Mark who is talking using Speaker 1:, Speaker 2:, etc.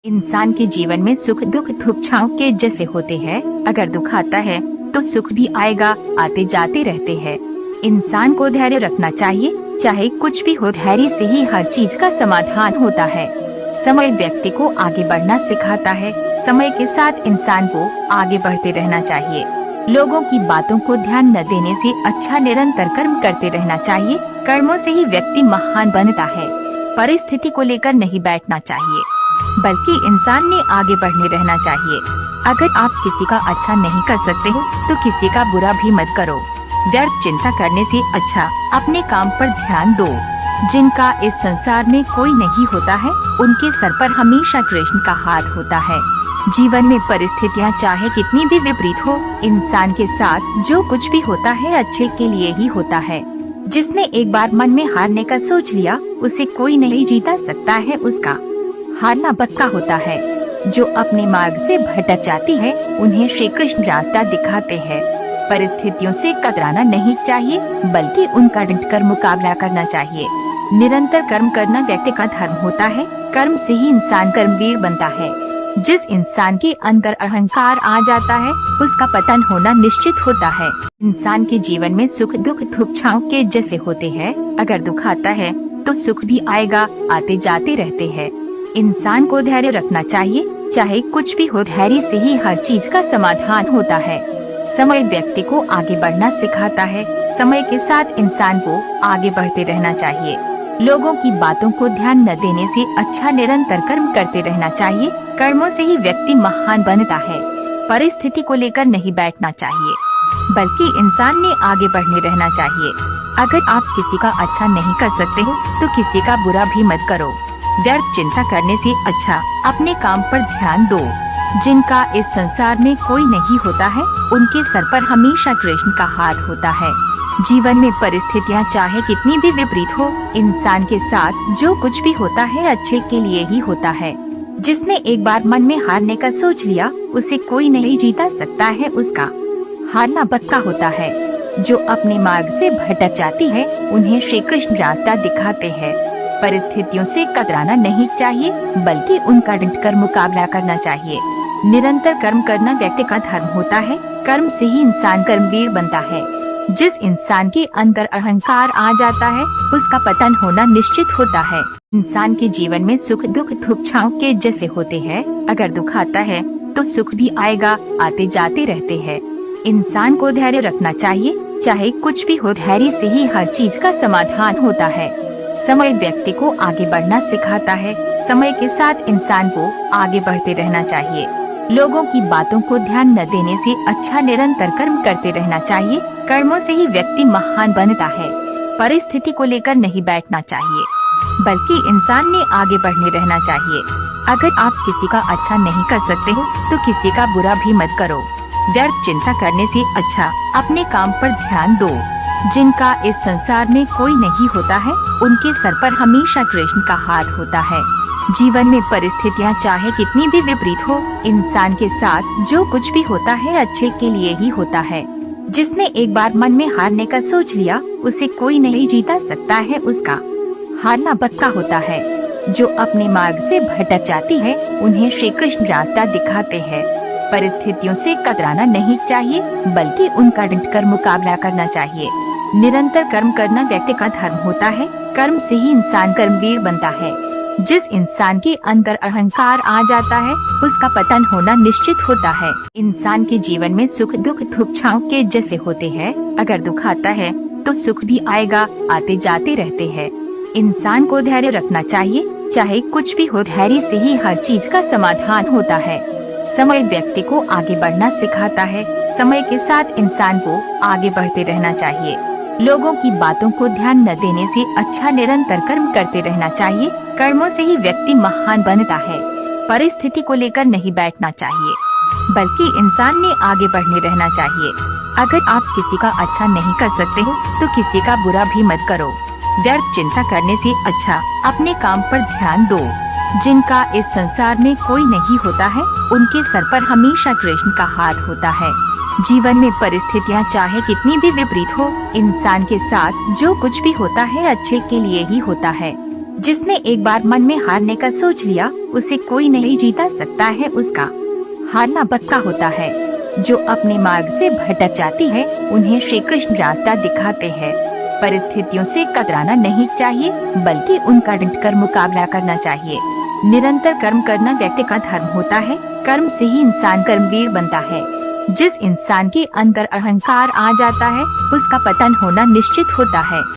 Speaker 1: इंसान के जीवन में सुख दुख धूप छांव के जैसे होते हैं। अगर दुख आता है तो सुख भी आएगा, आते जाते रहते हैं। इंसान को धैर्य रखना चाहिए, चाहे कुछ भी हो। धैर्य से ही हर चीज का समाधान होता है। समय व्यक्ति को आगे बढ़ना सिखाता है। समय के साथ इंसान को आगे बढ़ते रहना चाहिए। लोगों की बातों को ध्यान न देने से अच्छा निरंतर कर्म करते रहना चाहिए। कर्मों से ही व्यक्ति महान बनता है। परिस्थिति को लेकर नहीं बैठना चाहिए, बल्कि इंसान ने आगे बढ़ने रहना चाहिए। अगर आप किसी का अच्छा नहीं कर सकते हो तो किसी का बुरा भी मत करो। व्यर्थ चिंता करने से अच्छा अपने काम पर ध्यान दो। जिनका इस संसार में कोई नहीं होता है, उनके सर पर हमेशा कृष्ण का हाथ होता है। जीवन में परिस्थितियाँ चाहे कितनी भी विपरीत हो, इंसान के साथ जो कुछ भी होता है अच्छे के लिए ही होता है। जिसने एक बार मन में हारने का सोच लिया, उसे कोई नहीं जीता सकता है। उसका हारना पक्का होता है। जो अपने मार्ग से भटक जाती है, उन्हें श्री कृष्ण रास्ता दिखाते हैं। परिस्थितियों से कतराना नहीं चाहिए, बल्कि उनका डट कर मुकाबला करना चाहिए। निरंतर कर्म करना व्यक्ति का धर्म होता है। कर्म से ही इंसान कर्मवीर बनता है। जिस इंसान के अंदर अहंकार आ जाता है, उसका पतन होना निश्चित होता है। इंसान के जीवन में सुख दुख धूप छांव के जैसे होते हैं। अगर दुख आता है तो सुख भी आएगा, आते जाते रहते हैं। इंसान को धैर्य रखना चाहिए, चाहे कुछ भी हो। धैर्य से ही हर चीज का समाधान होता है। समय व्यक्ति को आगे बढ़ना सिखाता है। समय के साथ इंसान को आगे बढ़ते रहना चाहिए। लोगों की बातों को ध्यान न देने से अच्छा निरंतर कर्म करते रहना चाहिए। कर्मों से ही व्यक्ति महान बनता है। परिस्थिति को लेकर नहीं बैठना चाहिए, बल्कि इंसान ने आगे बढ़ने रहना चाहिए। अगर आप किसी का अच्छा नहीं कर सकते हो तो किसी का बुरा भी मत करो। व्यर्थ चिंता करने से अच्छा अपने काम पर ध्यान दो। जिनका इस संसार में कोई नहीं होता है, उनके सर पर हमेशा कृष्ण का हाथ होता है। जीवन में परिस्थितियाँ चाहे कितनी भी विपरीत हो, इंसान के साथ जो कुछ भी होता है अच्छे के लिए ही होता है। जिसने एक बार मन में हारने का सोच लिया, उसे कोई नहीं जीता सकता है। उसका हारना पक्का होता है। जो अपने मार्ग से भटक जाती है, उन्हें श्री कृष्ण रास्ता दिखाते हैं। परिस्थितियों से कतराना नहीं चाहिए, बल्कि उनका डट कर मुकाबला करना चाहिए। निरंतर कर्म करना व्यक्ति का धर्म होता है। कर्म से ही इंसान कर्मवीर बनता है। जिस इंसान के अंदर अहंकार आ जाता है, उसका पतन होना निश्चित होता है। इंसान के जीवन में सुख दुख धूप छांव के जैसे होते हैं। अगर दुख आता है तो सुख भी आएगा, आते जाते रहते हैं। इंसान को धैर्य रखना चाहिए, चाहे कुछ भी हो। धैर्य से ही हर चीज का समाधान होता है। समय व्यक्ति को आगे बढ़ना सिखाता है। समय के साथ इंसान को आगे बढ़ते रहना चाहिए। लोगों की बातों को ध्यान न देने से अच्छा निरंतर कर्म करते रहना चाहिए। कर्मों से ही व्यक्ति महान बनता है। परिस्थिति को लेकर नहीं बैठना चाहिए, बल्कि इंसान ने आगे बढ़ने रहना चाहिए। अगर आप किसी का अच्छा नहीं कर सकते हो तो किसी का बुरा भी मत करो। व्यर्थ चिंता करने से अच्छा अपने काम पर ध्यान दो। जिनका इस संसार में कोई नहीं होता है, उनके सर पर हमेशा कृष्ण का हाथ होता है। जीवन में परिस्थितियाँ चाहे कितनी भी विपरीत हो, इंसान के साथ जो कुछ भी होता है अच्छे के लिए ही होता है। जिसने एक बार मन में हारने का सोच लिया, उसे कोई नहीं जीता सकता है। उसका हारना पक्का होता है। जो अपने मार्ग से भटक जाती है, उन्हें श्री कृष्ण रास्ता दिखाते हैं। परिस्थितियों से कतराना नहीं चाहिए, बल्कि उनका डट कर मुकाबला करना चाहिए। निरंतर कर्म करना व्यक्ति का धर्म होता है। कर्म से ही इंसान कर्मवीर बनता है। जिस इंसान के अंदर अहंकार आ जाता है, उसका पतन होना निश्चित होता है। इंसान के जीवन में सुख दुख धूप छांव के जैसे होते हैं। अगर दुख आता है तो सुख भी आएगा, आते जाते रहते हैं। इंसान को धैर्य रखना चाहिए, चाहे कुछ भी हो। धैर्य से ही हर चीज का समाधान होता है। समय व्यक्ति को आगे बढ़ना सिखाता है। समय के साथ इंसान को आगे बढ़ते रहना चाहिए। लोगों की बातों को ध्यान न देने से अच्छा निरंतर कर्म करते रहना चाहिए। कर्मों से ही व्यक्ति महान बनता है। परिस्थिति को लेकर नहीं बैठना चाहिए, बल्कि इंसान ने आगे बढ़ने रहना चाहिए। अगर आप किसी का अच्छा नहीं कर सकते हो तो किसी का बुरा भी मत करो। व्यर्थ चिंता करने से अच्छा अपने काम पर ध्यान दो। जिनका इस संसार में कोई नहीं होता है, उनके सर पर हमेशा कृष्ण का हाथ होता है। जीवन में परिस्थितियाँ चाहे कितनी भी विपरीत हो, इंसान के साथ जो कुछ भी होता है अच्छे के लिए ही होता है। जिसने एक बार मन में हारने का सोच लिया, उसे कोई नहीं जीता सकता है। उसका हारना पक्का होता है। जो अपने मार्ग से भटक जाती है, उन्हें श्री कृष्ण रास्ता दिखाते हैं। परिस्थितियों से कतराना नहीं चाहिए, बल्कि उनका डट कर मुकाबला करना चाहिए। निरंतर कर्म करना व्यक्ति का धर्म होता है। कर्म से ही इंसान कर्मवीर बनता है। जिस इंसान के अंदर अहंकार आ जाता है, उसका पतन होना निश्चित होता है।